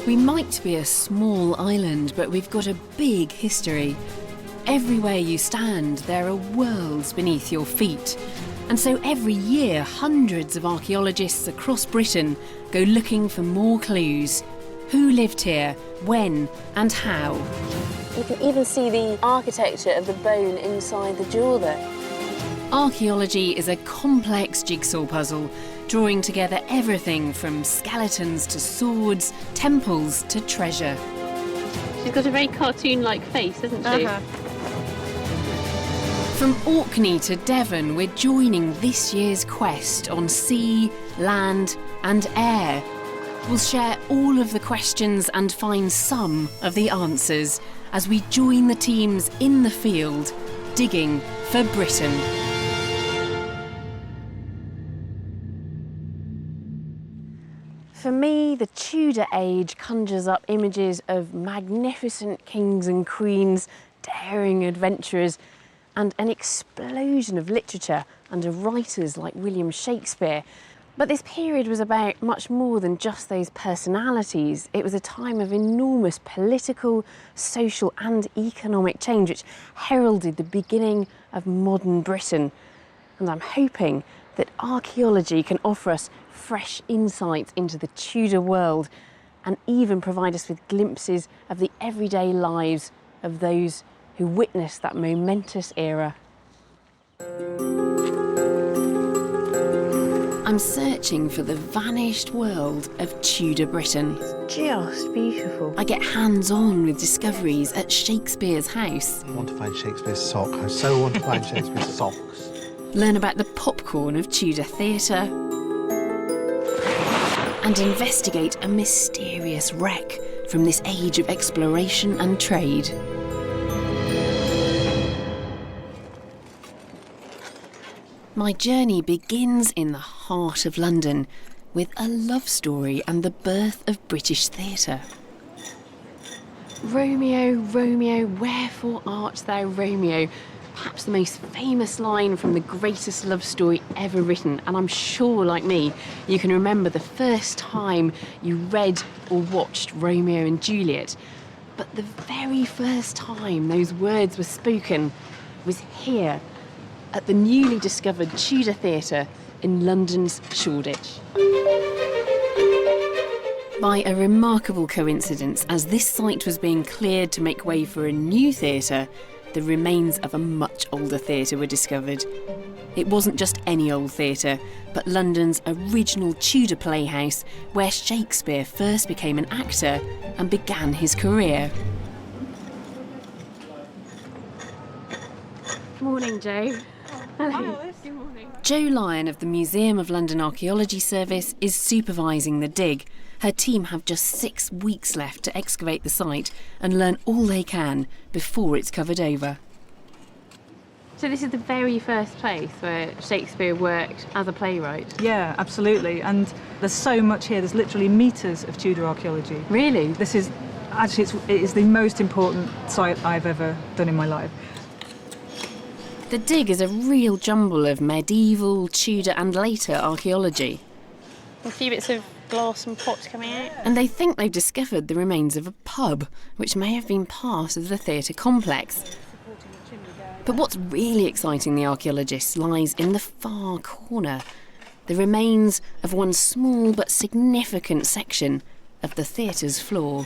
We might be a small island, but we've got a big history. Everywhere you stand, there are worlds beneath your feet. And so every year, hundreds of archaeologists across Britain go looking for more clues. Who lived here, when, and how? You can even see the architecture of the bone inside the jaw there. Archaeology is a complex jigsaw puzzle, drawing together everything from skeletons to swords, temples to treasure. She's got a very cartoon-like face, hasn't she? From Orkney to Devon, we're joining this year's quest on sea, land and air. We'll share all of the questions and find some of the answers as we join the teams in the field, digging for Britain. For me, the Tudor age conjures up images of magnificent kings and queens, daring adventurers, and an explosion of literature under writers like William Shakespeare. But this period was about much more than just those personalities. It was a time of enormous political, social and economic change which heralded the beginning of modern Britain. And I'm hoping that archaeology can offer us fresh insights into the Tudor world and even provide us with glimpses of the everyday lives of those who witnessed that momentous era. I'm searching for the vanished world of Tudor Britain. It's just beautiful. I get hands-on with discoveries at Shakespeare's house. I want to find Shakespeare's sock. I so want to find Shakespeare's socks. Learn about the popcorn of Tudor theatre. And investigate a mysterious wreck from this age of exploration and trade. My journey begins in the heart of London with a love story and the birth of British theatre. Romeo, Romeo, wherefore art thou Romeo? Perhaps the most famous line from the greatest love story ever written, and I'm sure, like me, you can remember the first time you read or watched Romeo and Juliet. But the very first time those words were spoken was here, at the newly discovered Tudor Theatre in London's Shoreditch. By a remarkable coincidence, as this site was being cleared to make way for a new theatre, the remains of a much older theatre were discovered. It wasn't just any old theatre, but London's original Tudor playhouse, where Shakespeare first became an actor and began his career. Morning, Joe. Hello. Good morning. Jo Lyon of the Museum of London Archaeology Service is supervising the dig. Her team have just 6 weeks left to excavate the site and learn all they can before it's covered over. So this is the very first place where Shakespeare worked as a playwright? Yeah, absolutely. And there's so much here. There's literally metres of Tudor archaeology. Really? This is, actually, it is the most important site I've ever done in my life. The dig is a real jumble of medieval, Tudor and later archaeology. A few bits of glass and pots coming out. And they think they've discovered the remains of a pub, which may have been part of the theatre complex. But what's really exciting the archaeologists lies in the far corner, the remains of one small but significant section of the theatre's floor.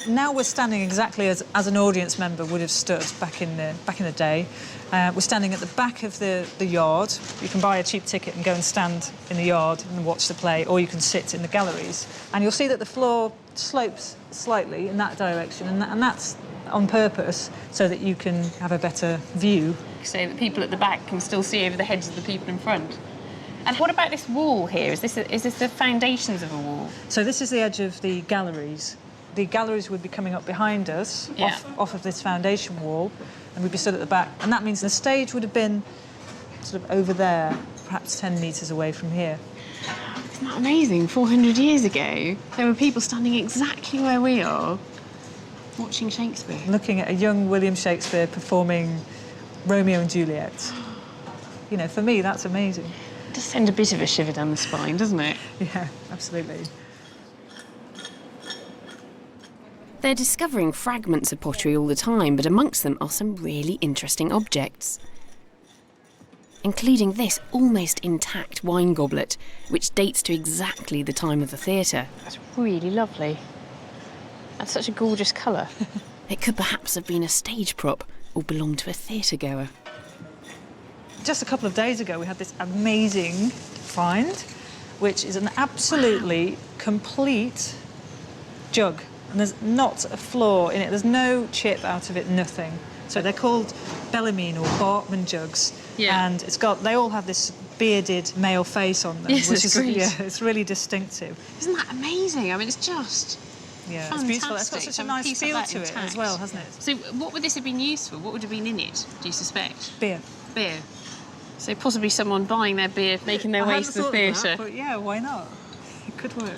Now we're standing exactly as an audience member would have stood back in the day. We're standing at the back of the yard. You can buy a cheap ticket and go and stand in the yard and watch the play, or you can sit in the galleries. And you'll see that the floor slopes slightly in that direction, and that's on purpose so that you can have a better view. So that people at the back can still see over the heads of the people in front. And what about this wall here? Is this the foundations of a wall? So this is the edge of the galleries. The galleries would be coming up behind us, yeah, off of this foundation wall, and we'd be stood at the back. And that means the stage would have been sort of over there, perhaps 10 metres away from here. Isn't that amazing? 400 years ago, there were people standing exactly where we are, watching Shakespeare. Looking at a young William Shakespeare performing Romeo and Juliet. You know, for me, that's amazing. It does send a bit of a shiver down the spine, doesn't it? Yeah, absolutely. They're discovering fragments of pottery all the time, but amongst them are some really interesting objects, including this almost intact wine goblet, which dates to exactly the time of the theatre. That's really lovely. That's such a gorgeous colour. It could perhaps have been a stage prop or belong to a theatre goer. Just a couple of days ago, we had this amazing find, which is an absolutely complete jug. And there's not a flaw in it. There's no chip out of it, nothing. So they're called Bellarmine or Bartman jugs. Yeah. And they all have this bearded male face on them. Yes, which it's is, great. yeah, it's really distinctive. Isn't that amazing? I mean, it's just Yeah, it's beautiful. It's got fantastic such to a have a nice piece of feel that to it as intact. well, hasn't it? So what would this have been used for? What would have been in it, do you suspect? Beer. Beer. So possibly someone buying their beer, making their I way hadn't to the thought of that, theatre. but yeah, why not? It could work.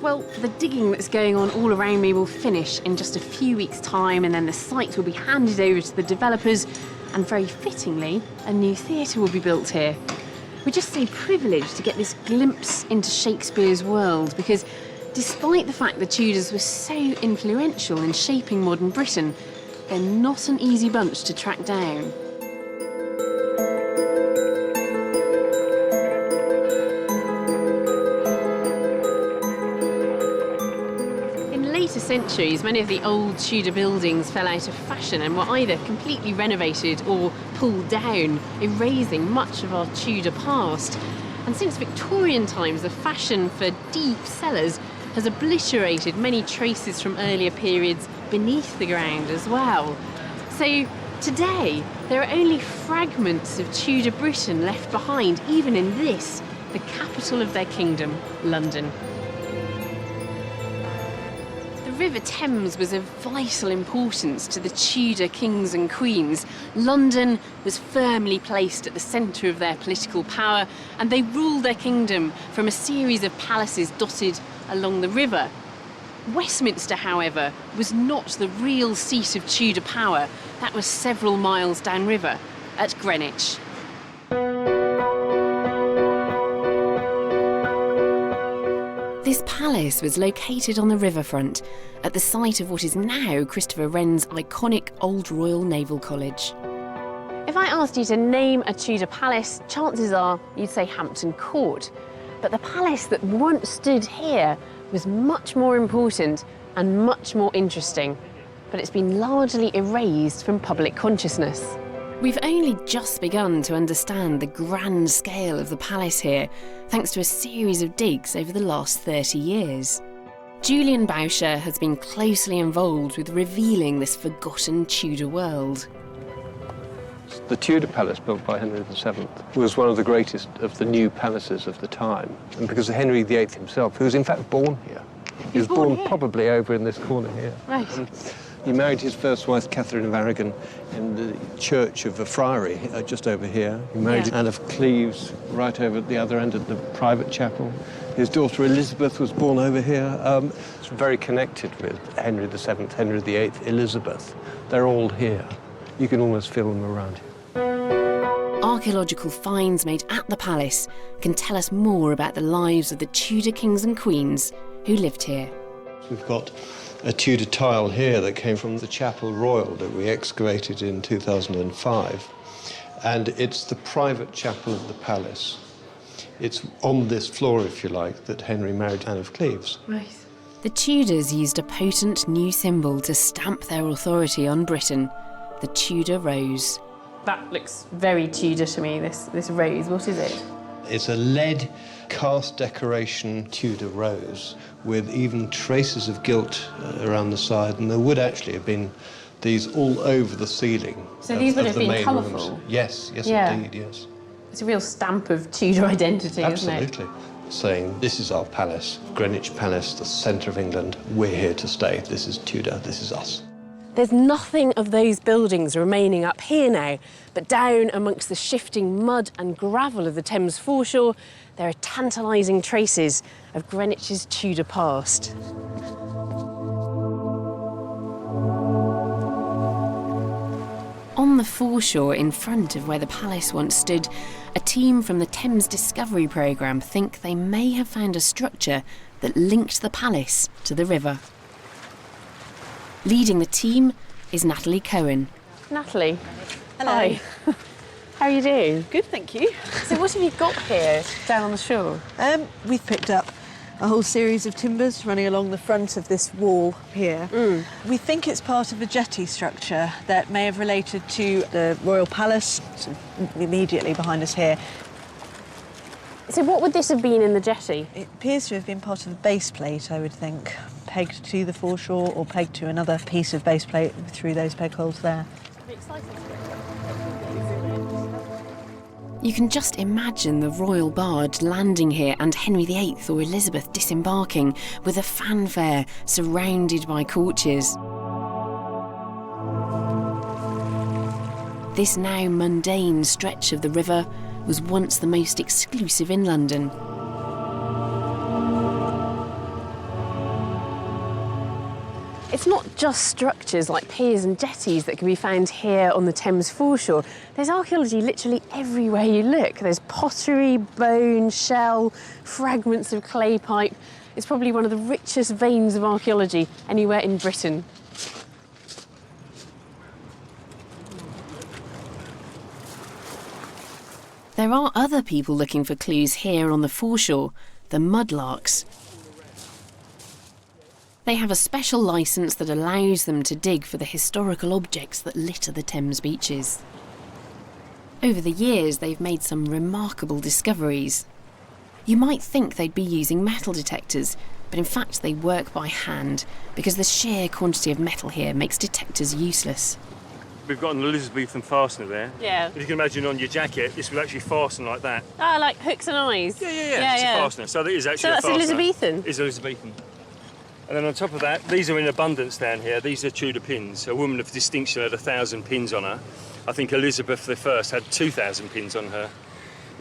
Well, the digging that's going on all around me will finish in just a few weeks' time, and then the site will be handed over to the developers, and very fittingly, a new theatre will be built here. We're just so privileged to get this glimpse into Shakespeare's world, because despite the fact the Tudors were so influential in shaping modern Britain, they're not an easy bunch to track down. In later centuries, many of the old Tudor buildings fell out of fashion and were either completely renovated or pulled down, erasing much of our Tudor past. And since Victorian times, the fashion for deep cellars has obliterated many traces from earlier periods beneath the ground as well. So today, there are only fragments of Tudor Britain left behind, even in this, the capital of their kingdom, London. The River Thames was of vital importance to the Tudor kings and queens. London was firmly placed at the centre of their political power, and they ruled their kingdom from a series of palaces dotted along the river. Westminster, however, was not the real seat of Tudor power. That was several miles downriver, at Greenwich. This palace was located on the riverfront, at the site of what is now Christopher Wren's iconic Old Royal Naval College. If I asked you to name a Tudor palace, chances are you'd say Hampton Court. But the palace that once stood here was much more important and much more interesting. But it's been largely erased from public consciousness. We've only just begun to understand the grand scale of the palace here, thanks to a series of digs over the last 30 years. Julian Boucher has been closely involved with revealing this forgotten Tudor world. The Tudor palace, built by Henry VII, was one of the greatest of the new palaces of the time. And because of Henry VIII himself, who was in fact born here. He was born probably over in this corner here. Right. He married his first wife, Catherine of Aragon, in the church of a friary just over here. He married Anne of Cleves right over at the other end of the private chapel. His daughter Elizabeth was born over here. It's very connected with Henry VII, Henry VIII, Elizabeth. They're all here. You can almost feel them around here. Archaeological finds made at the palace can tell us more about the lives of the Tudor kings and queens who lived here. We've got a Tudor tile here that came from the Chapel Royal that we excavated in 2005. And it's the private chapel of the palace. It's on this floor, if you like, that Henry married Anne of Cleves. Right. The Tudors used a potent new symbol to stamp their authority on Britain, the Tudor rose. That looks very Tudor to me, this rose. What is it? It's a lead cast decoration Tudor rose with even traces of gilt around the side, and there would actually have been these all over the ceiling. So these would have the been main colourful? rooms. Yes, Yeah. indeed, yes. It's a real stamp of Tudor identity, Absolutely. Saying, this is our palace, Greenwich Palace, the centre of England. We're here to stay. This is Tudor, this is us. There's nothing of those buildings remaining up here now, but down amongst the shifting mud and gravel of the Thames foreshore, there are tantalising traces of Greenwich's Tudor past. On the foreshore in front of where the palace once stood, a team from the Thames Discovery Programme think they may have found a structure that linked the palace to the river. Leading the team is Natalie Cohen. Natalie. Hello. Hi. How are you doing? Good, thank you. So what have you got here down on the shore? We've picked up a whole series of timbers running along the front of this wall here. We think it's part of a jetty structure that may have related to the royal palace, sort of immediately behind us here. So what would this have been in the jetty? It appears to have been part of a base plate, I would think, pegged to the foreshore or pegged to another piece of base plate through those peg holes there. You can just imagine the royal barge landing here and Henry VIII or Elizabeth disembarking with a fanfare surrounded by courtiers. This now mundane stretch of the river was once the most exclusive in London. It's not just structures like piers and jetties that can be found here on the Thames foreshore. There's archaeology literally everywhere you look. There's pottery, bone, shell, fragments of clay pipe. It's probably one of the richest veins of archaeology anywhere in Britain. There are other people looking for clues here on the foreshore, the mudlarks. They have a special licence that allows them to dig for the historical objects that litter the Thames beaches. Over the years, they've made some remarkable discoveries. You might think they'd be using metal detectors, but in fact they work by hand because the sheer quantity of metal here makes detectors useless. We've got an Elizabethan fastener there. Yeah. If you can imagine on your jacket, this would actually fasten like that. Ah, like hooks and eyes? Yeah. It's a fastener. So that is actually So that's a fastener. Elizabethan? It's Elizabethan. And then on top of that, these are in abundance down here. These are Tudor pins. A woman of distinction had 1,000 pins on her. I think Elizabeth I had 2,000 pins on her.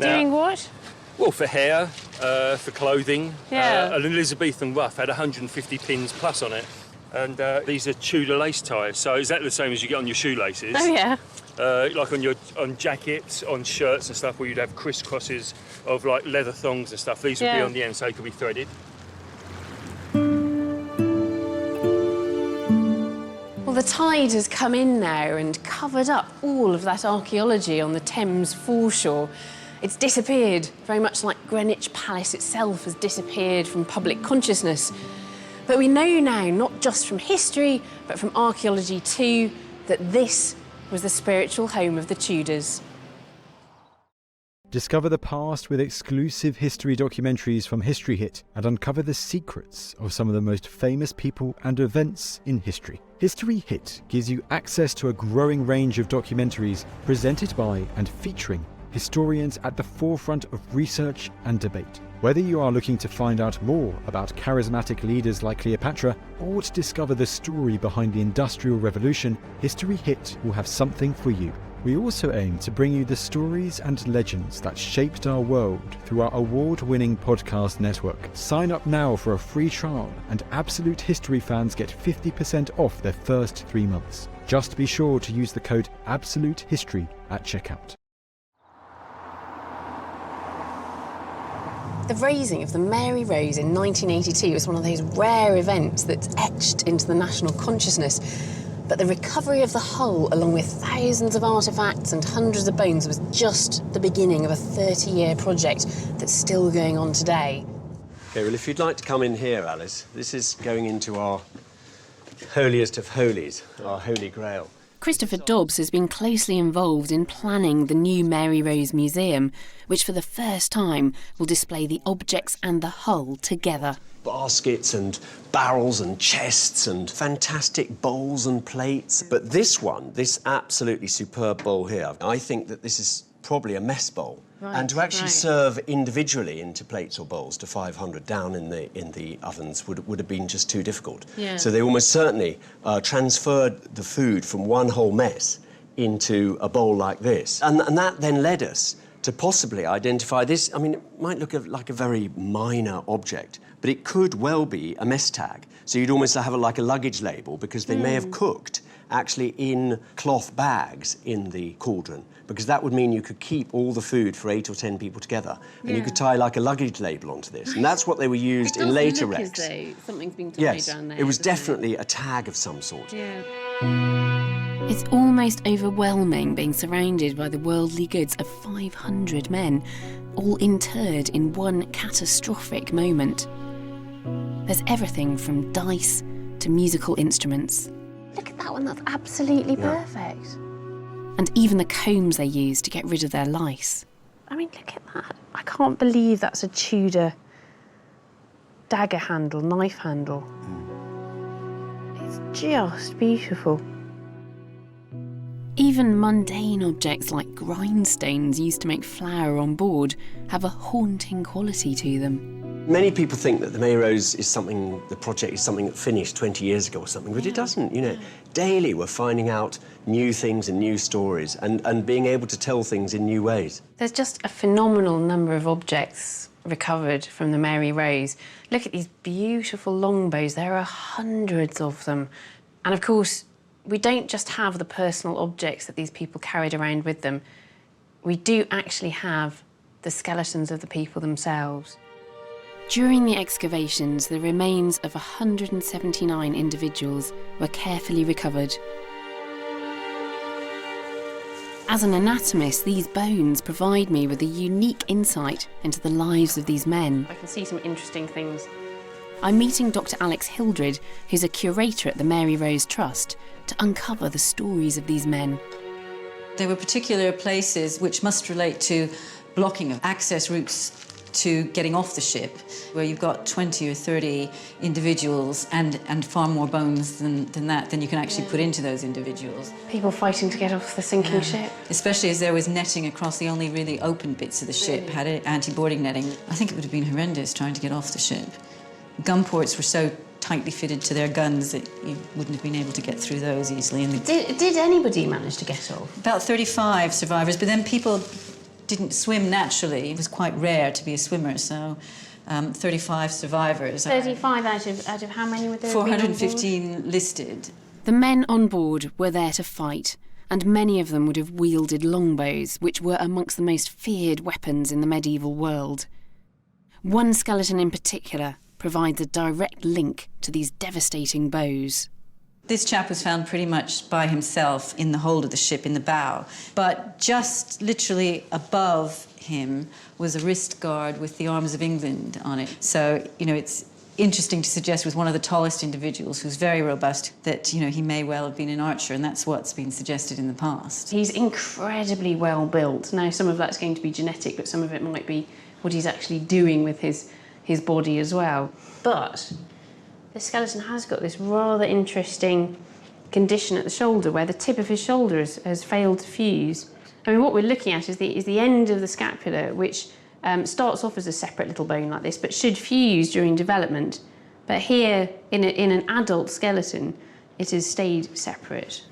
Now, Doing what? well, for hair, for clothing. Yeah. An Elizabethan ruff had 150 pins plus on it. And these are Tudor lace ties. So exactly the same as you get on your shoelaces. Oh, yeah. Like on jackets, on shirts and stuff, where you'd have crisscrosses of like leather thongs and stuff. These would be on the end, so they could be threaded. Well, the tide has come in now and covered up all of that archaeology on the Thames foreshore. It's disappeared, very much like Greenwich Palace itself has disappeared from public consciousness. But we know now, not just from history, but from archaeology too, that this was the spiritual home of the Tudors. Discover the past with exclusive history documentaries from History Hit and uncover the secrets of some of the most famous people and events in history. History Hit gives you access to a growing range of documentaries presented by and featuring historians at the forefront of research and debate. Whether you are looking to find out more about charismatic leaders like Cleopatra or to discover the story behind the Industrial Revolution, History Hit will have something for you. We also aim to bring you the stories and legends that shaped our world through our award-winning podcast network. Sign up now for a free trial, and Absolute History fans get 50% off their first 3 months. Just be sure to use the code AbsoluteHistory at checkout. The raising of the Mary Rose in 1982 was one of those rare events that's etched into the national consciousness. But the recovery of the hull, along with thousands of artefacts and hundreds of bones, was just the beginning of a 30-year project that's still going on today. OK, well, if you'd like to come in here, Alice, this is going into our holiest of holies, our Holy Grail. Christopher Dobbs has been closely involved in planning the new Mary Rose Museum, which for the first time will display the objects and the hull together. Baskets and barrels and chests and fantastic bowls and plates. But this one, this absolutely superb bowl here, I think that this is probably a mess bowl. Right, and to actually serve individually into plates or bowls to 500 down in the ovens would have been just too difficult. Yeah. So they almost certainly transferred the food from one whole mess into a bowl like this. And that then led us to possibly identify this. I mean, it might look like a very minor object, but it could well be a mess tag. So you'd almost have like a luggage label, because they may have cooked actually in cloth bags in the cauldron, because that would mean you could keep all the food for 8 or 10 people together, and you could tie like a luggage label onto this. And that's what they were used in later wrecks. Something's been tied Yes, around there. it was definitely a tag of some sort. Yeah. It's almost overwhelming being surrounded by the worldly goods of 500 men, all interred in one catastrophic moment. There's everything from dice to musical instruments. Look at that one, that's absolutely perfect. And even the combs they use to get rid of their lice. I mean, look at that. I can't believe that's a Tudor dagger handle, knife handle. It's just beautiful. Even mundane objects like grindstones used to make flour on board have a haunting quality to them. Many people think that the May Rose is something, the project is something that finished 20 years ago or something, but it doesn't, you know. Daily we're finding out new things and new stories and being able to tell things in new ways. There's just a phenomenal number of objects recovered from the Mary Rose. Look at these beautiful longbows, there are hundreds of them. And of course, we don't just have the personal objects that these people carried around with them. We do actually have the skeletons of the people themselves. During the excavations, the remains of 179 individuals were carefully recovered. As an anatomist, these bones provide me with a unique insight into the lives of these men. I can see some interesting things. I'm meeting Dr. Alex Hildred, who's a curator at the Mary Rose Trust, to uncover the stories of these men. There were particular places which must relate to blocking of access routes to getting off the ship, where you've got 20 or 30 individuals and far more bones than you can actually put into those individuals. People fighting to get off the sinking ship. Especially as there was netting across the only really open bits of the ship, had anti-boarding netting. I think it would have been horrendous trying to get off the ship. Gun ports were so tightly fitted to their guns that you wouldn't have been able to get through those easily. And Did anybody manage to get off? About 35 survivors, but then people didn't swim naturally. It was quite rare to be a swimmer, so 35 survivors. 35 out of how many were there? 415 listed. The men on board were there to fight, and many of them would have wielded longbows, which were amongst the most feared weapons in the medieval world. One skeleton in particular provides a direct link to these devastating bows. This chap was found pretty much by himself in the hold of the ship, in the bow. But just literally above him was a wrist guard with the arms of England on it. So, you know, it's interesting to suggest with one of the tallest individuals who's very robust that, you know, he may well have been an archer, and that's what's been suggested in the past. He's incredibly well built. Now, some of that's going to be genetic, but some of it might be what he's actually doing with his body as well. But the skeleton has got this rather interesting condition at the shoulder where the tip of his shoulder has failed to fuse. I mean, what we're looking at is the end of the scapula, which starts off as a separate little bone like this, but should fuse during development. But here, in an adult skeleton, it has stayed separate.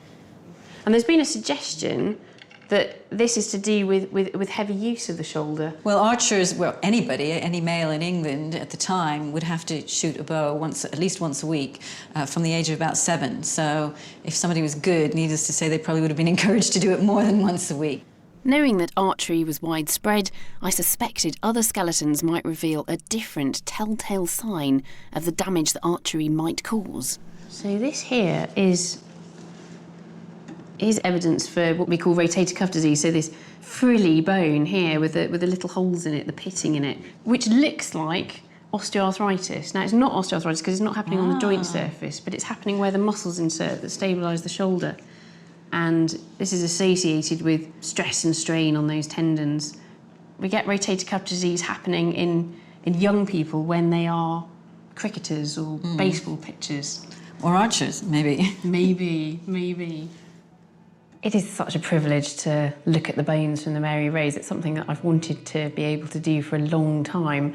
And there's been a suggestion that this is to do with heavy use of the shoulder. Well, archers, well, anybody, any male in England at the time would have to shoot a bow at least once a week from the age of about 7. So if somebody was good, needless to say, they probably would have been encouraged to do it more than once a week. Knowing that archery was widespread, I suspected other skeletons might reveal a different telltale sign of the damage that archery might cause. So this here is evidence for what we call rotator cuff disease, so this frilly bone here with the little holes in it, the pitting in it, which looks like osteoarthritis. Now, it's not osteoarthritis because it's not happening on the joint surface, but it's happening where the muscles insert that stabilise the shoulder. And this is associated with stress and strain on those tendons. We get rotator cuff disease happening in young people when they are cricketers or baseball pitchers. Or archers, maybe. Maybe. It is such a privilege to look at the bones from the Mary Rose. It's something that I've wanted to be able to do for a long time.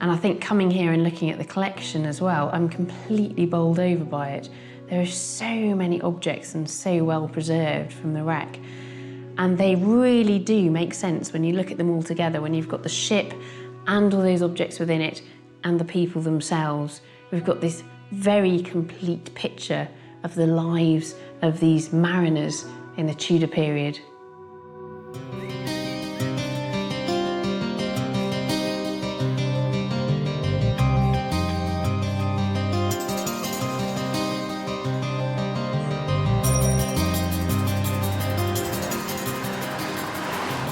And I think coming here and looking at the collection as well, I'm completely bowled over by it. There are so many objects and so well preserved from the wreck. And they really do make sense when you look at them all together, when you've got the ship and all those objects within it and the people themselves. We've got this very complete picture of the lives of these mariners in the Tudor period.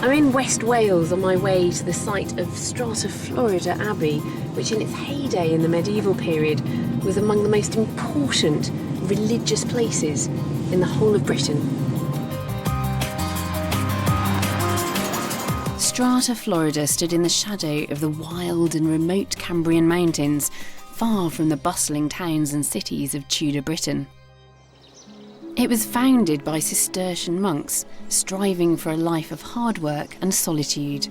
I'm in West Wales on my way to the site of Strata Florida Abbey, which in its heyday in the medieval period was among the most important religious places in the whole of Britain. Strata Florida stood in the shadow of the wild and remote Cambrian mountains, far from the bustling towns and cities of Tudor Britain. It was founded by Cistercian monks, striving for a life of hard work and solitude.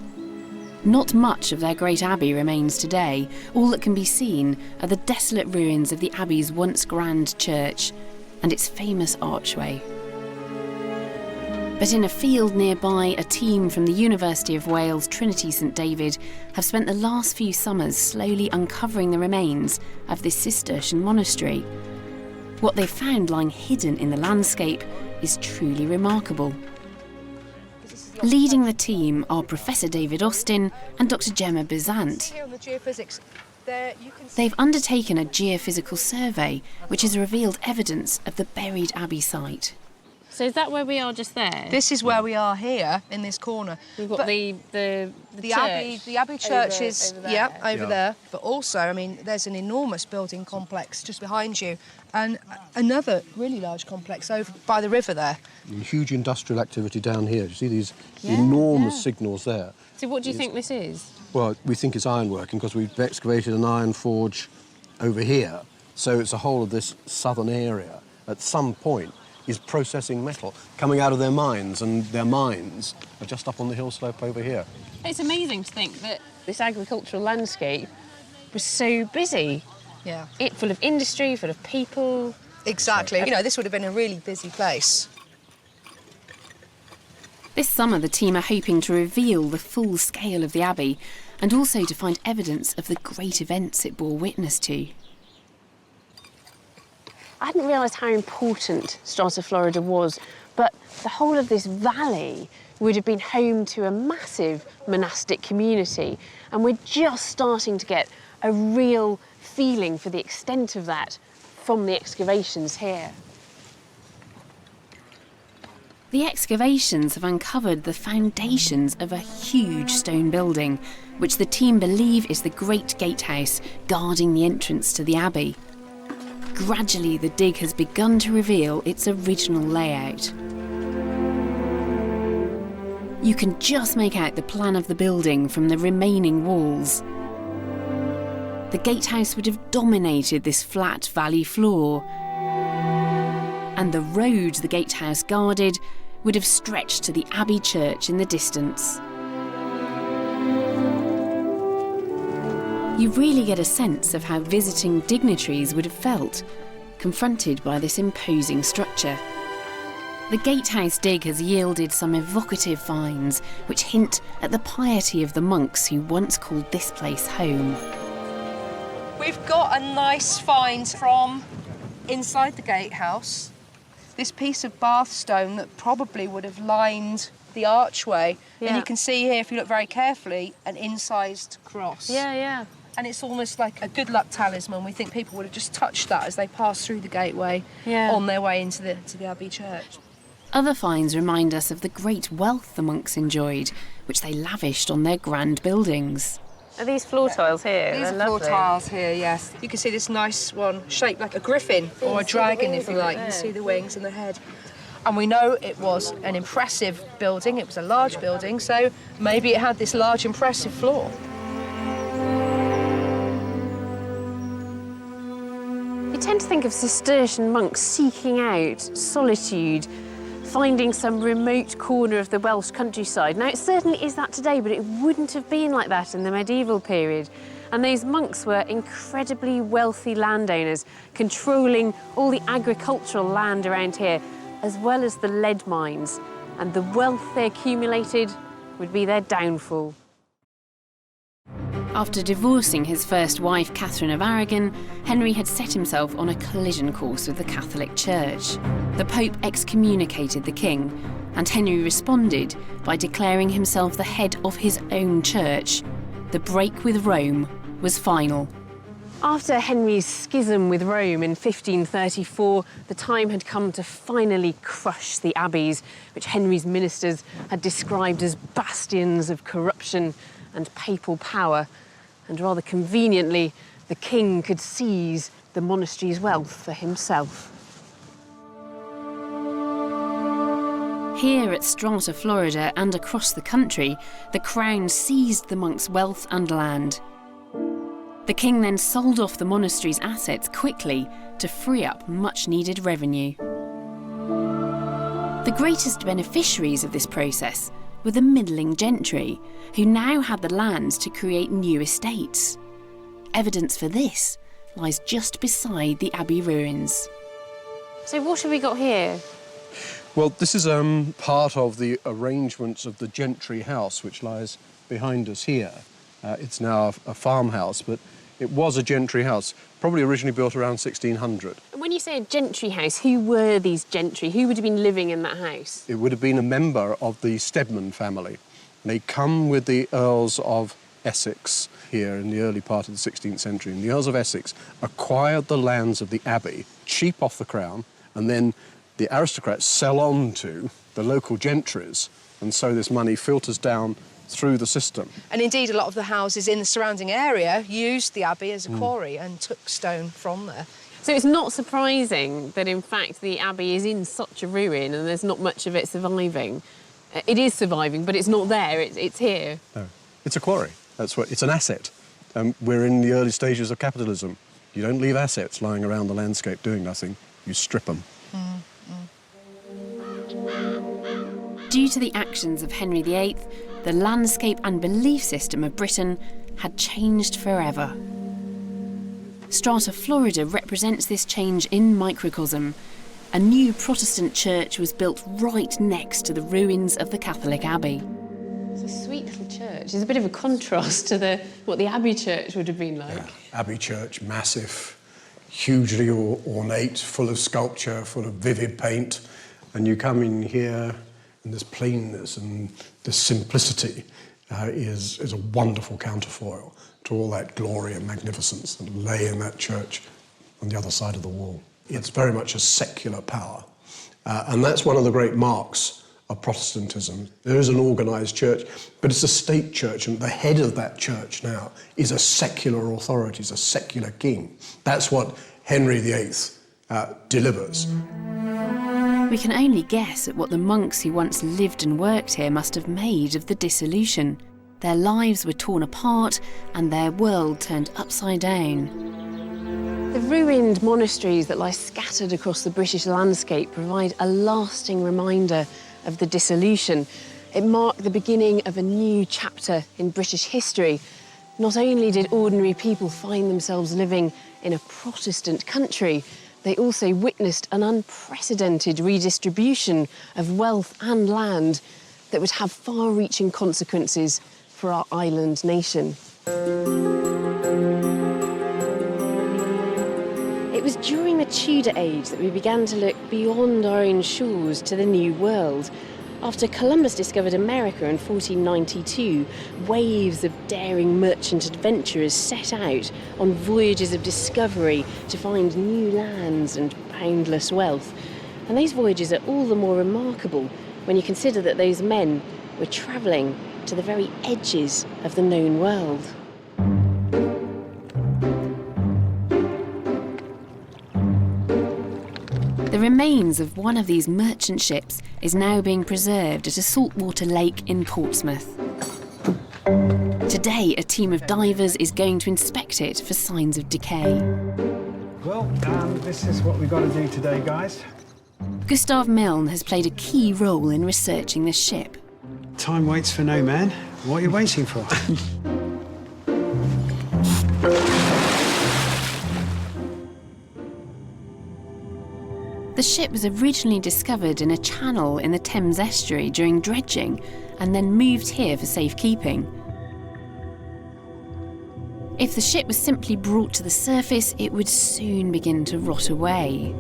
Not much of their great abbey remains today. All that can be seen are the desolate ruins of the abbey's once grand church and its famous archway. But in a field nearby, a team from the University of Wales Trinity St David have spent the last few summers slowly uncovering the remains of this Cistercian monastery. What they've found lying hidden in the landscape is truly remarkable. Leading the team are Professor David Austin and Dr Gemma Bizant. They've undertaken a geophysical survey which has revealed evidence of the buried abbey site. So is that where we are just there? This is where we are here, in this corner. We've got the church. The Abbey Church is over there. yeah, over there. But also, I mean, there's an enormous building complex just behind you, and another really large complex over by the river there. Huge industrial activity down here. You see these enormous signals there. So what do you think this is? Well, we think it's ironworking because we've excavated an iron forge over here. So it's a whole of this southern area at some point is processing metal coming out of their mines, and their mines are just up on the hill slope over here. It's amazing to think that this agricultural landscape was so busy. Yeah. It full of industry, full of people. Exactly. You know, this would have been a really busy place. This summer, the team are hoping to reveal the full scale of the abbey and also to find evidence of the great events it bore witness to. I hadn't realised how important Strata Florida was, but the whole of this valley would have been home to a massive monastic community, and we're just starting to get a real feeling for the extent of that from the excavations here. The excavations have uncovered the foundations of a huge stone building, which the team believe is the Great Gatehouse guarding the entrance to the abbey. Gradually, the dig has begun to reveal its original layout. You can just make out the plan of the building from the remaining walls. The gatehouse would have dominated this flat valley floor, and the road the gatehouse guarded would have stretched to the Abbey Church in the distance. You really get a sense of how visiting dignitaries would have felt, confronted by this imposing structure. The gatehouse dig has yielded some evocative finds which hint at the piety of the monks who once called this place home. We've got a nice find from inside the gatehouse. This piece of bath stone that probably would have lined the archway. Yeah. And you can see here, if you look very carefully, an incised cross. Yeah. And it's almost like a good luck talisman. We think people would have just touched that as they passed through the gateway on their way into the Abbey Church. Other finds remind us of the great wealth the monks enjoyed, which they lavished on their grand buildings. Are these floor tiles here? These are floor tiles here, yes. You can see this nice one shaped like a griffin or a dragon, if you like. You can see the wings and the head. And we know it was an impressive building. It was a large building, so maybe it had this large, impressive floor. You tend to think of Cistercian monks seeking out solitude, finding some remote corner of the Welsh countryside. Now, it certainly is that today, but it wouldn't have been like that in the medieval period. And those monks were incredibly wealthy landowners, controlling all the agricultural land around here, as well as the lead mines. And the wealth they accumulated would be their downfall. After divorcing his first wife, Catherine of Aragon, Henry had set himself on a collision course with the Catholic Church. The Pope excommunicated the king, and Henry responded by declaring himself the head of his own church. The break with Rome was final. After Henry's schism with Rome in 1534, the time had come to finally crush the abbeys, which Henry's ministers had described as bastions of corruption and papal power. And rather conveniently, the king could seize the monastery's wealth for himself. Here at Strata, Florida, and across the country, the crown seized the monks' wealth and land. The king then sold off the monastery's assets quickly to free up much-needed revenue. The greatest beneficiaries of this process were the middling gentry, who now had the lands to create new estates. Evidence for this lies just beside the abbey ruins. So what have we got here? Well, this is part of the arrangements of the gentry house, which lies behind us here. It's now a farmhouse, but it was a gentry house, probably originally built around 1600. And when you say a gentry house, who were these gentry? Who would have been living in that house? It would have been a member of the Stedman family. They come with the Earls of Essex here in the early part of the 16th century. And the Earls of Essex acquired the lands of the abbey, cheap off the crown, and then the aristocrats sell on to the local gentries, and so this money filters down through the system. And indeed, a lot of the houses in the surrounding area used the abbey as a quarry and took stone from there. So it's not surprising that, in fact, the abbey is in such a ruin and there's not much of it surviving. It is surviving, but it's not there, it's here. No, it's a quarry. That's what, it's an asset. We're in the early stages of capitalism. You don't leave assets lying around the landscape doing nothing, you strip them. Due to the actions of Henry VIII, the landscape and belief system of Britain had changed forever. Strata, Florida represents this change in microcosm. A new Protestant church was built right next to the ruins of the Catholic Abbey. It's a sweet little church. It's a bit of a contrast to what the Abbey church would have been like. Yeah. Abbey church, massive, hugely ornate, full of sculpture, full of vivid paint. And you come in here, and this plainness and this simplicity is a wonderful counterfoil to all that glory and magnificence that lay in that church on the other side of the wall. It's very much a secular power. And that's one of the great marks of Protestantism. There is an organised church, but it's a state church, and the head of that church now is a secular authority, is a secular king. That's what Henry VIII delivers. We can only guess at what the monks who once lived and worked here must have made of the dissolution. Their lives were torn apart and their world turned upside down. The ruined monasteries that lie scattered across the British landscape provide a lasting reminder of the dissolution. It marked the beginning of a new chapter in British history. Not only did ordinary people find themselves living in a Protestant country, they also witnessed an unprecedented redistribution of wealth and land that would have far-reaching consequences for our island nation. It was during the Tudor age that we began to look beyond our own shores to the New World. After Columbus discovered America in 1492, waves of daring merchant adventurers set out on voyages of discovery to find new lands and boundless wealth. And those voyages are all the more remarkable when you consider that those men were travelling to the very edges of the known world. The remains of one of these merchant ships is now being preserved at a saltwater lake in Portsmouth. Today, a team of divers is going to inspect it for signs of decay. Well, this is what we've got to do today, guys. Gustav Milne has played a key role in researching this ship. Time waits for no man. What are you waiting for? The ship was originally discovered in a channel in the Thames estuary during dredging and then moved here for safekeeping. If the ship was simply brought to the surface, it would soon begin to rot away.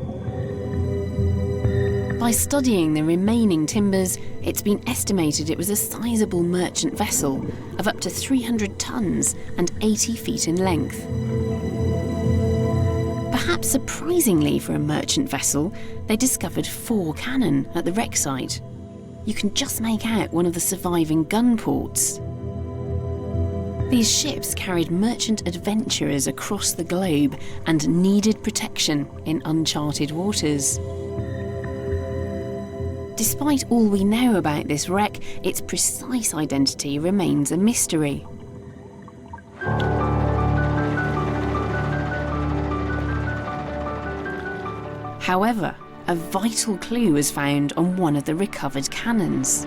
By studying the remaining timbers, it's been estimated it was a sizable merchant vessel of up to 300 tons and 80 feet in length. Perhaps surprisingly for a merchant vessel, they discovered 4 cannon at the wreck site. You can just make out one of the surviving gun ports. These ships carried merchant adventurers across the globe and needed protection in uncharted waters. Despite all we know about this wreck, its precise identity remains a mystery. However, a vital clue was found on one of the recovered cannons.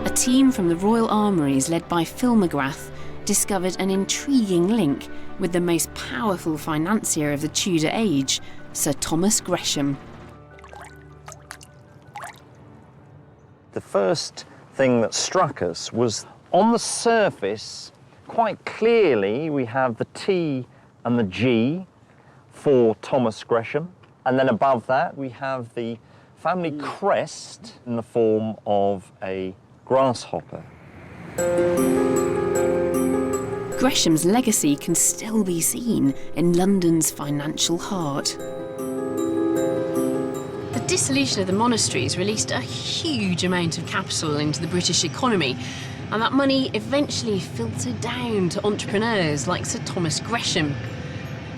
A team from the Royal Armouries, led by Phil McGrath, discovered an intriguing link with the most powerful financier of the Tudor age, Sir Thomas Gresham. The first thing that struck us was on the surface, quite clearly, we have the T and the G for Thomas Gresham. And then above that, we have the family crest in the form of a grasshopper. Gresham's legacy can still be seen in London's financial heart. The dissolution of the monasteries released a huge amount of capital into the British economy, and that money eventually filtered down to entrepreneurs like Sir Thomas Gresham.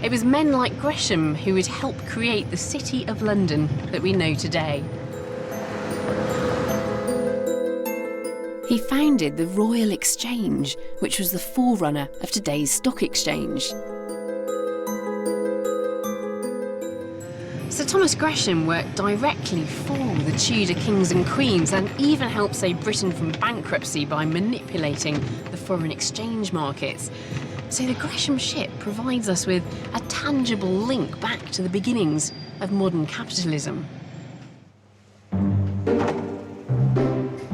It was men like Gresham who would help create the City of London that we know today. He founded the Royal Exchange, which was the forerunner of today's stock exchange. Sir Thomas Gresham worked directly for the Tudor kings and queens and even helped save Britain from bankruptcy by manipulating the foreign exchange markets. So the Gresham ship provides us with a tangible link back to the beginnings of modern capitalism.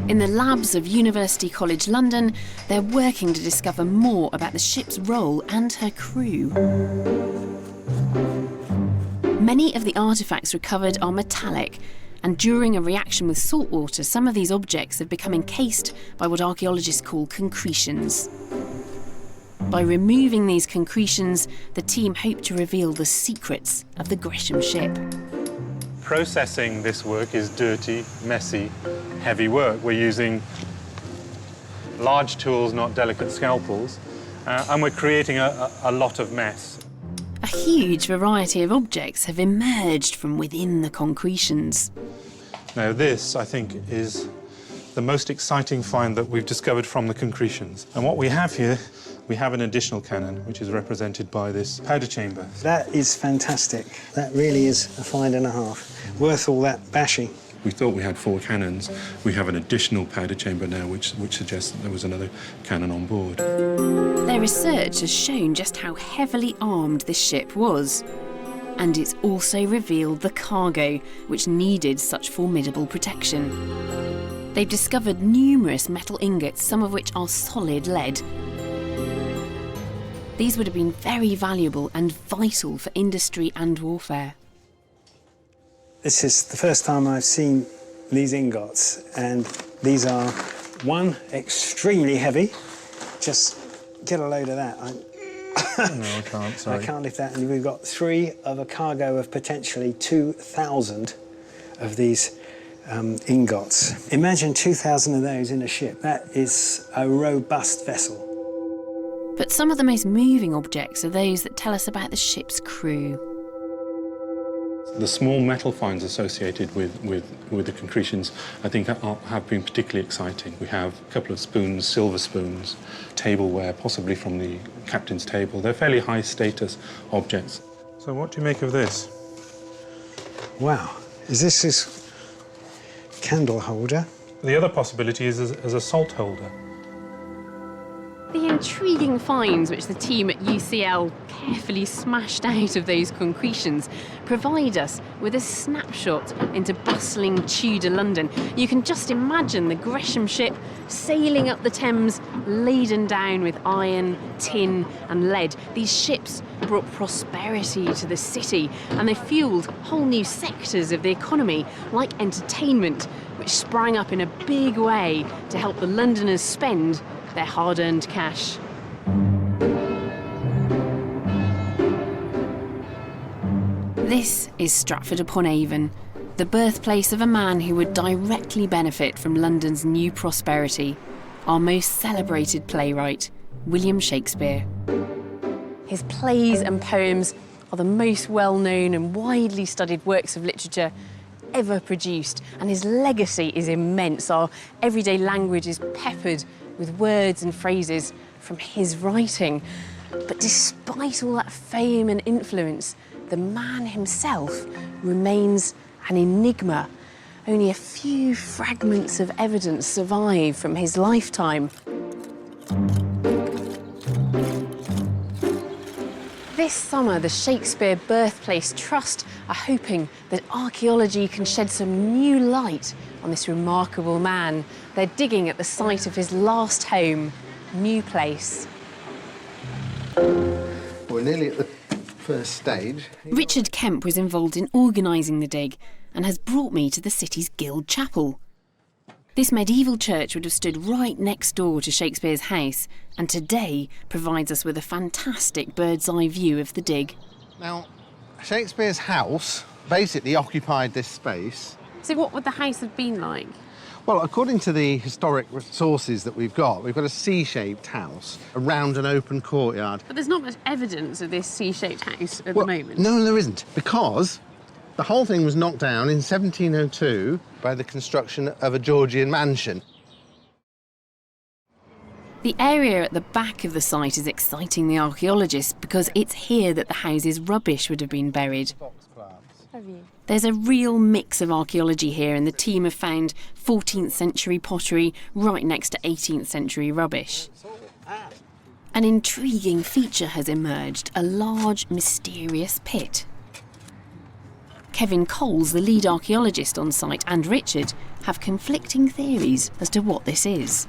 In the labs of University College London, they're working to discover more about the ship's role and her crew. Many of the artefacts recovered are metallic, and during a reaction with salt water, some of these objects have become encased by what archaeologists call concretions. By removing these concretions, the team hope to reveal the secrets of the Gresham ship. Processing this work is dirty, messy, heavy work. We're using large tools, not delicate scalpels, and we're creating a lot of mess. A huge variety of objects have emerged from within the concretions. Now this, I think, is the most exciting find that we've discovered from the concretions. And what we have here, we have an additional cannon, which is represented by this powder chamber. That is fantastic. That really is a find and a half. Worth all that bashing. We thought we had 4 cannons. We have an additional powder chamber now, which suggests that there was another cannon on board. Their research has shown just how heavily armed this ship was. And it's also revealed the cargo, which needed such formidable protection. They've discovered numerous metal ingots, some of which are solid lead. These would have been very valuable and vital for industry and warfare. This is the first time I've seen these ingots, and these are, one, extremely heavy. Just get a load of that. No, I can't, sorry. I can't lift that. And we've got 3 of a cargo of potentially 2,000 of these ingots. Imagine 2,000 of those in a ship. That is a robust vessel. But some of the most moving objects are those that tell us about the ship's crew. The small metal finds associated with the concretions, I think, have been particularly exciting. We have a couple of spoons, silver spoons, tableware, possibly from the captain's table. They're fairly high-status objects. So what do you make of this? Wow. Is this his candle holder? The other possibility is as a salt holder. The intriguing finds which the team at UCL carefully smashed out of those concretions provide us with a snapshot into bustling Tudor London. You can just imagine the Gresham ship sailing up the Thames, laden down with iron, tin and lead. These ships brought prosperity to the city, and they fuelled whole new sectors of the economy, like entertainment, which sprang up in a big way to help the Londoners spend their hard-earned cash. This is Stratford-upon-Avon, the birthplace of a man who would directly benefit from London's new prosperity, our most celebrated playwright, William Shakespeare. His plays and poems are the most well-known and widely studied works of literature ever produced, and his legacy is immense. Our everyday language is peppered with words and phrases from his writing. But despite all that fame and influence, the man himself remains an enigma. Only a few fragments of evidence survive from his lifetime. This summer, the Shakespeare Birthplace Trust are hoping that archaeology can shed some new light on this remarkable man. They're digging at the site of his last home, New Place. We're nearly at the first stage. Richard Kemp was involved in organising the dig and has brought me to the city's Guild Chapel. This medieval church would have stood right next door to Shakespeare's house, and today provides us with a fantastic bird's-eye view of the dig. Now, Shakespeare's house basically occupied this space. So what would the house have been like? Well, according to the historic sources that we've got a C-shaped house around an open courtyard. But there's not much evidence of this C-shaped house at the moment. No, there isn't, because the whole thing was knocked down in 1702 by the construction of a Georgian mansion. The area at the back of the site is exciting the archaeologists because it's here that the house's rubbish would have been buried. There's a real mix of archaeology here, and the team have found 14th century pottery right next to 18th century rubbish. An intriguing feature has emerged, a large, mysterious pit. Kevin Coles, the lead archaeologist on site, and Richard have conflicting theories as to what this is.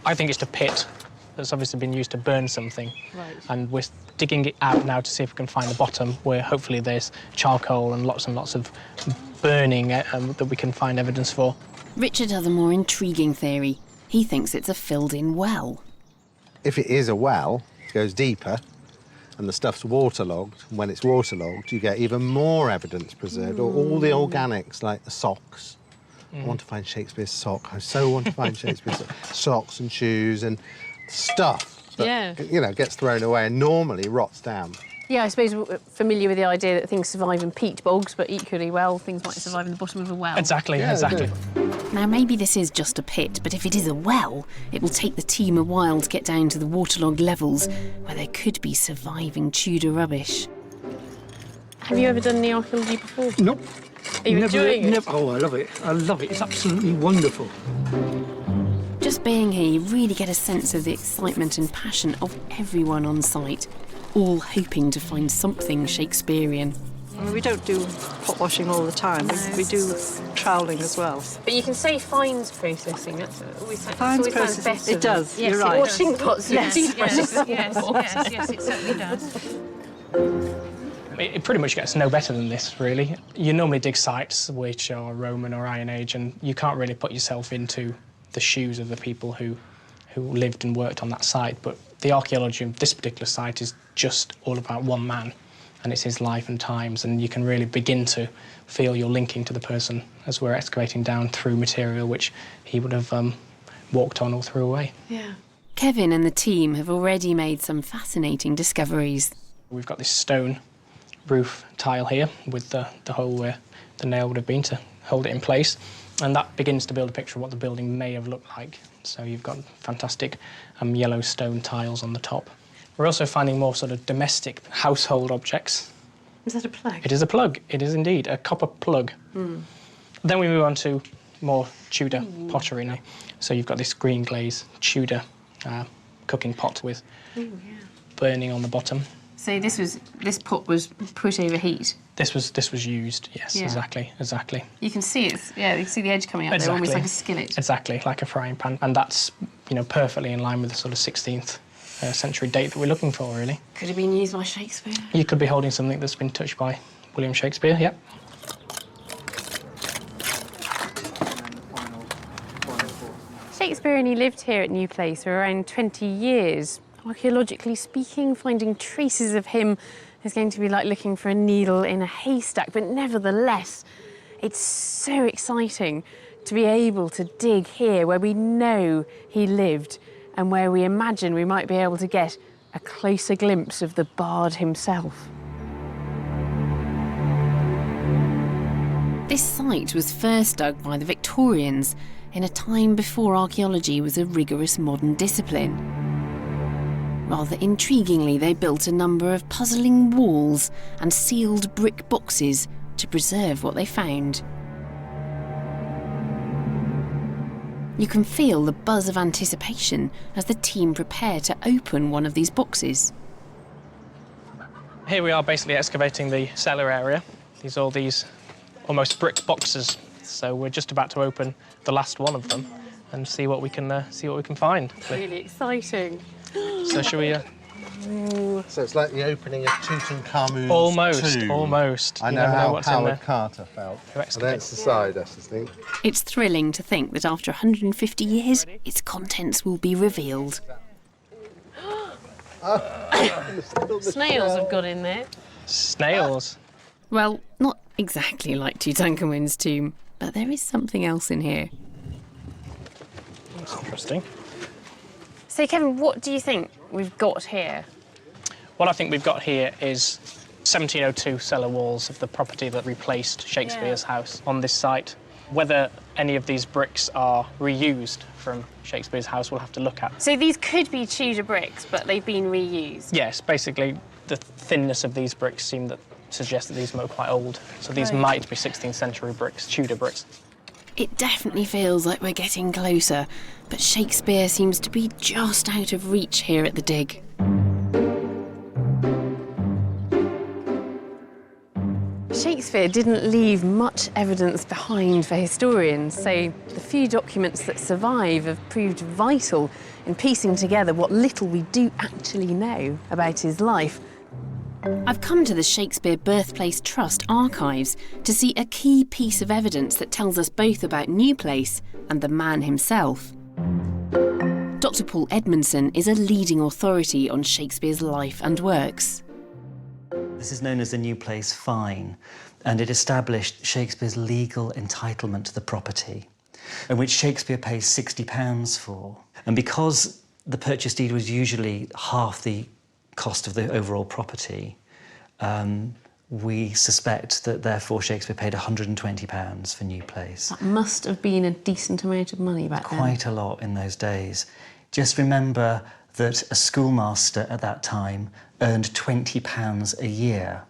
I think it's a pit that's obviously been used to burn something. Right. And we're digging it out now to see if we can find the bottom, where hopefully there's charcoal and lots of burning that we can find evidence for. Richard has a more intriguing theory. He thinks it's a filled-in well. If it is a well, it goes deeper, and the stuff's waterlogged. And when it's waterlogged, you get even more evidence preserved, or all the organics, like the socks. I want to find Shakespeare's sock. I so want to find Shakespeare's socks and shoes and stuff that, you know, gets thrown away and normally rots down. Yeah, I suppose we're familiar with the idea that things survive in peat bogs, but equally well, things might survive in the bottom of a well. Exactly, exactly. Now, maybe this is just a pit, but if it is a well, it will take the team a while to get down to the waterlogged levels where there could be surviving Tudor rubbish. Have you ever done any archaeology before? Nope. Are you enjoying it? Oh, I love it. I love it. It's absolutely wonderful. Just being here, you really get a sense of the excitement and passion of everyone on site, all hoping to find something Shakespearean. I mean, we don't do pot washing all the time. We do troweling as well. But you can say fines processing. That's always Fines processing. processing. It does. Yes, you're right. Washing pots. Yes, it certainly does. It pretty much gets no better than this, really. You normally dig sites which are Roman or Iron Age, and you can't really put yourself into the shoes of the people who lived and worked on that site. But the archaeology of this particular site is just all about one man, and it's his life and times, and you can really begin to feel you're linking to the person as we're excavating down through material which he would have walked on or threw away. Yeah. Kevin and the team have already made some fascinating discoveries. We've got this stone roof tile here with the hole where the nail would have been to hold it in place, and that begins to build a picture of what the building may have looked like. So you've got fantastic yellow stone tiles on the top. We're also finding more sort of domestic household objects. Is that a plug? It is a plug. It is indeed a copper plug. Then we move on to more Tudor pottery now. So you've got this green glaze Tudor cooking pot with burning on the bottom. So this pot was put over heat. This was used. Yes, Yeah. exactly. You can see you can see the edge coming up there, almost like a skillet. Exactly, like a frying pan, and that's perfectly in line with the sort of 16th century date that we're looking for, really. Could have been used by Shakespeare. You could be holding something that's been touched by William Shakespeare. Yep. Shakespeare only lived here at New Place for around 20 years. Archaeologically speaking, finding traces of him is going to be like looking for a needle in a haystack, but nevertheless, it's so exciting to be able to dig here where we know he lived and where we imagine we might be able to get a closer glimpse of the bard himself. This site was first dug by the Victorians in a time before archaeology was a rigorous modern discipline. Rather intriguingly, they built a number of puzzling walls and sealed brick boxes to preserve what they found. You can feel the buzz of anticipation as the team prepare to open one of these boxes. Here we are basically excavating the cellar area. These are all these almost brick boxes. So we're just about to open the last one of them and see what we can find. Really exciting. So shall we? So it's like the opening of Tutankhamun's tomb. Almost. I know how Howard Carter felt. That's the side, I think. It's thrilling to think that after 150 years, its contents will be revealed. Snails have got in there. Snails? Well, not exactly like Tutankhamun's tomb, but there is something else in here. That's interesting. So, Kevin, what do you think we've got here? What I think we've got here is 1702 cellar walls of the property that replaced Shakespeare's house on this site. Whether any of these bricks are reused from Shakespeare's house, we'll have to look at. So these could be Tudor bricks, but they've been reused? Yes, basically the thinness of these bricks suggests that these were quite old. So these might be 16th century bricks, Tudor bricks. It definitely feels like we're getting closer, but Shakespeare seems to be just out of reach here at the dig. Shakespeare didn't leave much evidence behind for historians, so the few documents that survive have proved vital in piecing together what little we do actually know about his life. I've come to the Shakespeare Birthplace Trust archives to see a key piece of evidence that tells us both about New Place and the man himself. Dr. Paul Edmondson is a leading authority on Shakespeare's life and works. This is known as the New Place Fine, and it established Shakespeare's legal entitlement to the property, and which Shakespeare pays £60 for. And because the purchase deed was usually half the cost of the overall property, we suspect that therefore Shakespeare paid £120 for New Place. That must have been a decent amount of money back then. Quite a lot in those days. Just remember that a schoolmaster at that time earned £20 a year.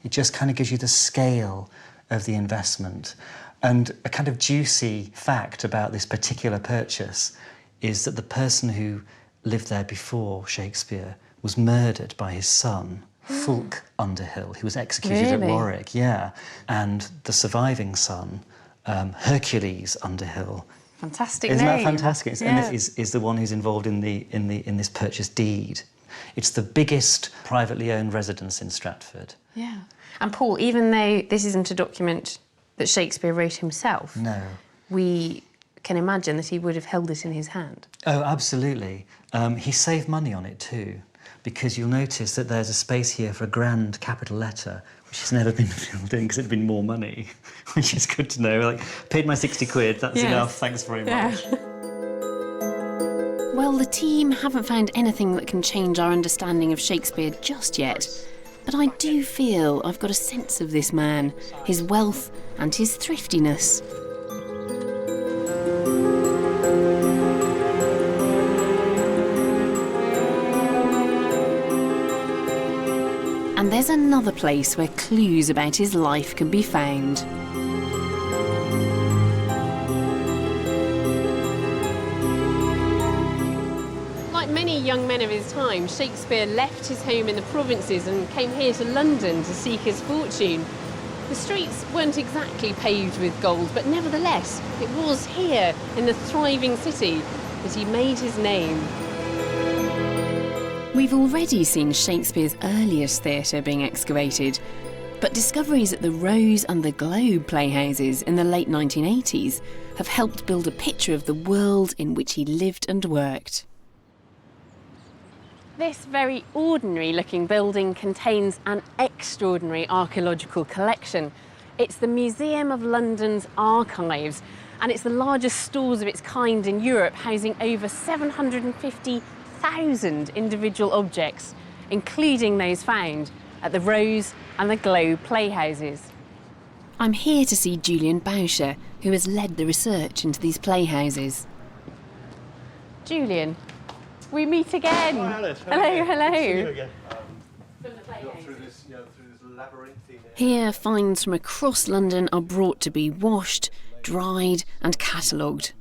It just kind of gives you the scale of the investment. And a kind of juicy fact about this particular purchase is that the person who lived there before Shakespeare was murdered by his son, Fulk Underhill, who was executed at Warwick. Yeah. And the surviving son, Hercules Underhill. Fantastic Isn't name. that fantastic? Yeah. And is the one who's involved in this purchase deed. It's the biggest privately owned residence in Stratford. Yeah. And Paul, even though this isn't a document that Shakespeare wrote himself, No. we can imagine that he would have held it in his hand. Oh, absolutely. He saved money on it too, because you'll notice that there's a space here for a grand capital letter, which has never been filled in because it'd been more money, which is good to know. Like, paid my 60 quid, that's enough, thanks very much. Well, the team haven't found anything that can change our understanding of Shakespeare just yet, but I do feel I've got a sense of this man, his wealth and his thriftiness. And there's another place where clues about his life can be found. young men of his time, Shakespeare left his home in the provinces and came here to London to seek his fortune. The streets weren't exactly paved with gold, but nevertheless, it was here, in the thriving city, that he made his name. We've already seen Shakespeare's earliest theatre being excavated, but discoveries at the Rose and the Globe playhouses in the late 1980s have helped build a picture of the world in which he lived and worked. This very ordinary-looking building contains an extraordinary archaeological collection. It's the Museum of London's Archives, and it's the largest stores of its kind in Europe, housing over 750,000 individual objects, including those found at the Rose and the Globe playhouses. I'm here to see Julian Boucher, who has led the research into these playhouses. Julian, we meet again. Oh, Alice, hello, hello. See you again. Through this labyrinthine. Here, finds from across London are brought to be washed, dried and catalogued.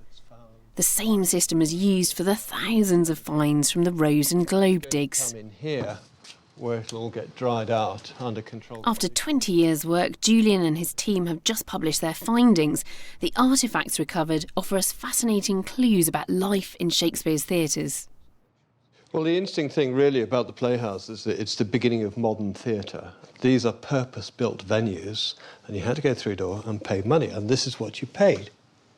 The same system is used for the thousands of finds from the Rose and Globe digs. Come in here, where it'll all get dried out under control. After 20 years' work, Julian and his team have just published their findings. The artefacts recovered offer us fascinating clues about life in Shakespeare's theatres. Well, the interesting thing really about the playhouse is that it's the beginning of modern theatre. These are purpose-built venues, and you had to go through a door and pay money, and this is what you paid.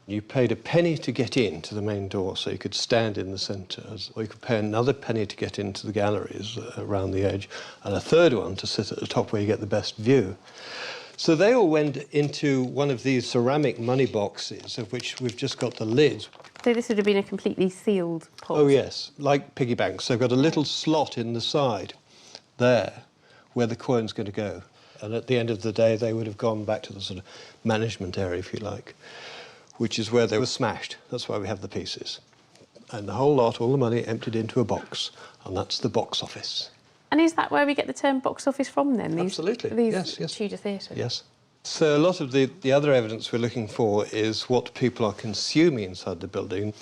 You paid a penny to get in to the main door, so you could stand in the centre, or you could pay another penny to get into the galleries around the edge, and a third one to sit at the top where you get the best view. So they all went into one of these ceramic money boxes, of which we've just got the lids. So this would have been a completely sealed pot? Oh, yes, like piggy banks. So they've got a little slot in the side there where the coin's going to go. And at the end of the day, they would have gone back to the sort of management area, if you like, which is where they were smashed. That's why we have the pieces. And the whole lot, all the money, emptied into a box, and that's the box office. And is that where we get the term box office from, then? Absolutely, these yes. Tudor theatres? Yes. So a lot of the other evidence we're looking for is what people are consuming inside the building.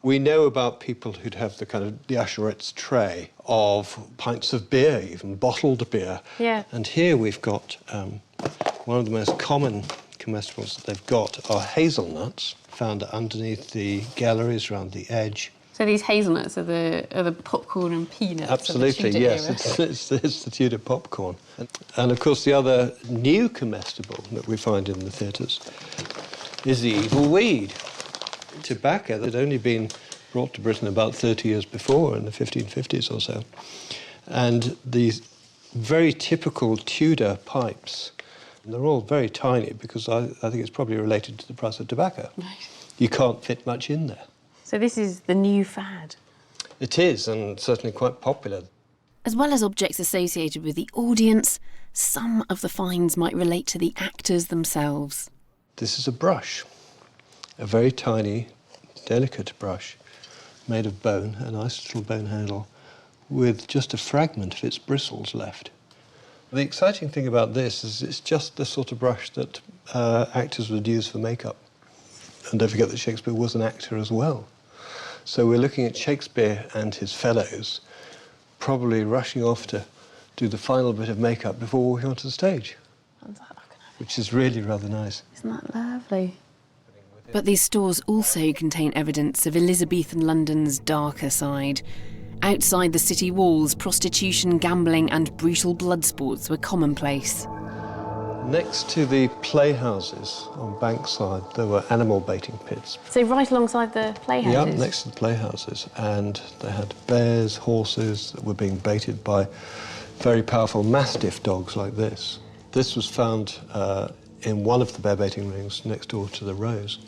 We know about people who'd have the usherette's tray of pints of beer, even bottled beer. Yeah. And here we've got one of the most common comestibles that they've got are hazelnuts, found underneath the galleries around the edge. So these hazelnuts are the popcorn and peanuts. Absolutely, of the Tudor yes. era. It's the Tudor popcorn. And of course, the other new comestible that we find in the theatres is the evil weed. Tobacco that had only been brought to Britain about 30 years before, in the 1550s or so. And these very typical Tudor pipes, and they're all very tiny because I think it's probably related to the price of tobacco. Right. You can't fit much in there. So this is the new fad? It is, and certainly quite popular. As well as objects associated with the audience, some of the finds might relate to the actors themselves. This is a brush, a very tiny, delicate brush made of bone, a nice little bone handle, with just a fragment of its bristles left. The exciting thing about this is it's just the sort of brush that actors would use for makeup. And don't forget that Shakespeare was an actor as well. So we're looking at Shakespeare and his fellows probably rushing off to do the final bit of makeup before walking onto the stage, which is really rather nice. Isn't that lovely? But these stores also contain evidence of Elizabethan London's darker side. Outside the city walls, prostitution, gambling and brutal blood sports were commonplace. Next to the playhouses on Bankside, there were animal baiting pits. So right alongside the playhouses? Yeah, next to the playhouses. And they had bears, horses that were being baited by very powerful mastiff dogs like this. This was found in one of the bear baiting rings next door to the Rose.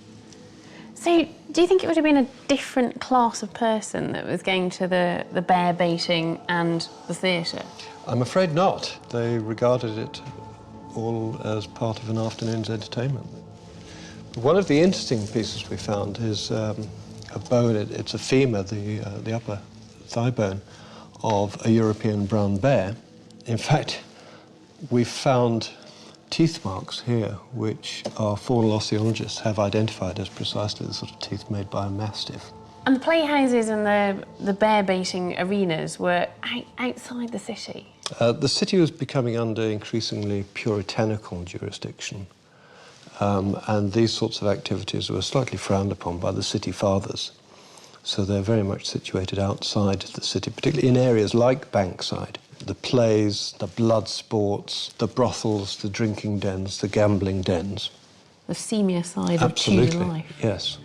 So do you think it would have been a different class of person that was going to the bear baiting and the theatre? I'm afraid not. They regarded it all as part of an afternoon's entertainment. But one of the interesting pieces we found is a bone. It's a femur, the upper thigh bone of a European brown bear. In fact, we found teeth marks here, which our faunal osteologists have identified as precisely the sort of teeth made by a mastiff. And the playhouses and the bear-baiting arenas were outside the city? The city was becoming under increasingly puritanical jurisdiction, and these sorts of activities were slightly frowned upon by the city fathers. So they're very much situated outside the city, particularly in areas like Bankside. The plays, the blood sports, the brothels, the drinking dens, the gambling dens. The seamier side of Tudor life. Yes.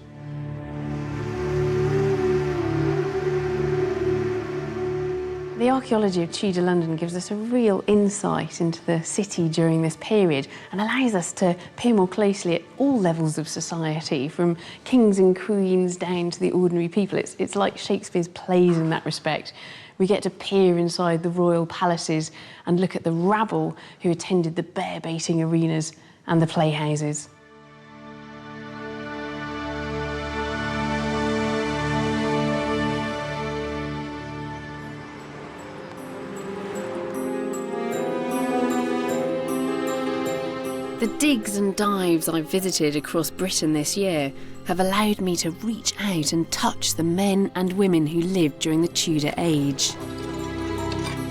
The archaeology of Tudor London gives us a real insight into the city during this period and allows us to peer more closely at all levels of society, from kings and queens down to the ordinary people. It's like Shakespeare's plays in that respect. We get to peer inside the royal palaces and look at the rabble who attended the bear-baiting arenas and the playhouses. The digs and dives I've visited across Britain this year have allowed me to reach out and touch the men and women who lived during the Tudor age.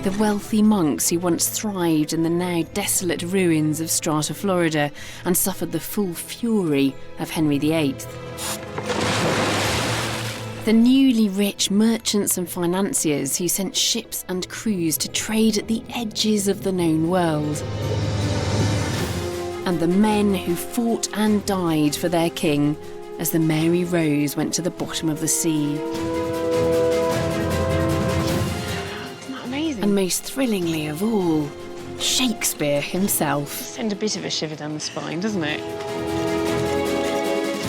The wealthy monks who once thrived in the now desolate ruins of Strata, Florida, and suffered the full fury of Henry VIII. The newly rich merchants and financiers who sent ships and crews to trade at the edges of the known world. And the men who fought and died for their king as the Mary Rose went to the bottom of the sea. Isn't that amazing? And most thrillingly of all, Shakespeare himself. Sends a bit of a shiver down the spine, doesn't it?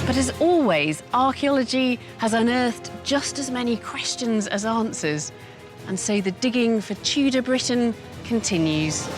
But as always, archaeology has unearthed just as many questions as answers, and so the digging for Tudor Britain continues.